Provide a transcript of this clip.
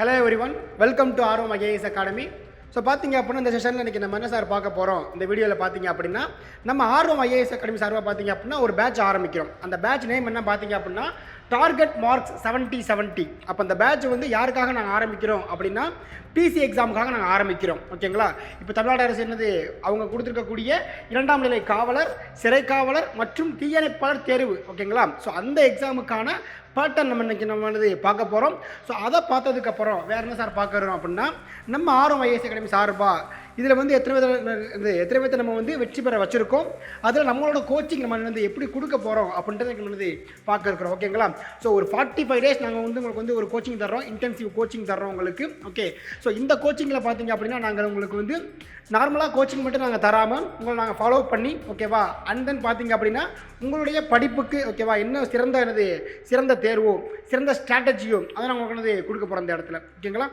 Hello everyone, welcome to ஆர்வம் IAS academy. So பார்த்தீங்க அப்படின்னா இந்த செஷனில் இன்றைக்கி நம்ம என்ன சார் பார்க்க போகிறோம் இந்த வீடியோவில் பார்த்தீங்க அப்படின்னா நம்ம ஆர்வம் ஐஏஎஸ் அகாடமி சார்பாக பார்த்தீங்க அப்படின்னா ஒரு பேட்ச் ஆரம்பிக்கிறோம். அந்த பேட்ச் நேம் என்ன பார்த்தீங்க அப்படின்னா டார்கெட் மார்க்ஸ் 70-70. அப்போ அந்த பேட்ச் வந்து யாருக்காக நாங்கள் ஆரம்பிக்கிறோம் அப்படின்னா பிசி எக்ஸாமுக்காக நாங்கள் ஆரம்பிக்கிறோம். ஓகேங்களா? இப்போ தமிழ்நாடு அரசு என்னது அவங்க கொடுத்துருக்கக்கூடிய 2ஆம் நிலை காவலர், சிறை காவலர் மற்றும் தீயணைப்பாளர் தேர்வு. ஓகேங்களா? ஸோ அந்த எக்ஸாமுக்கான பேட்டர்ன் நம்ம வந்து பார்க்க போகிறோம். ஸோ அதை பார்த்ததுக்கப்புறம் வேறு என்ன சார் பார்க்குறோம் அப்படின்னா நம்ம ஆர்வம் ஐஏஎஸ் அகாடமி சார்பாக இதில் வந்து எத்தனை பேர்த்தை நம்ம வந்து வெற்றி பெற வச்சுருக்கோம், அதில் நம்மளோட கோச்சிங் நம்ம வந்து எப்படி கொடுக்க போகிறோம் அப்படின்றத நம்ம வந்து பார்க்க இருக்கிறோம். ஓகேங்களா? ஸோ ஒரு 45 டேஸ் நாங்கள் வந்து உங்களுக்கு வந்து ஒரு கோச்சிங் தர்றோம், இன்டென்சிவ் கோச்சிங் தர்றோம் உங்களுக்கு. ஓகே, ஸோ இந்த கோச்சிங்கில் பார்த்தீங்க அப்படின்னா நாங்கள் உங்களுக்கு வந்து நார்மலாக கோச்சிங் மட்டும் நாங்கள் தராமல் உங்களை நாங்கள் ஃபாலோ பண்ணி, ஓகேவா, அண்ட் தென் பார்த்தீங்க அப்படின்னா உங்களுடைய படிப்புக்கு, ஓகேவா, என்ன சிறந்த தேர்வோ சிறந்த ஸ்ட்ராட்டஜியோ அதை நாங்கள் உங்களுக்கு கொடுக்க போகிறோம் இந்த இடத்துல. ஓகேங்களா?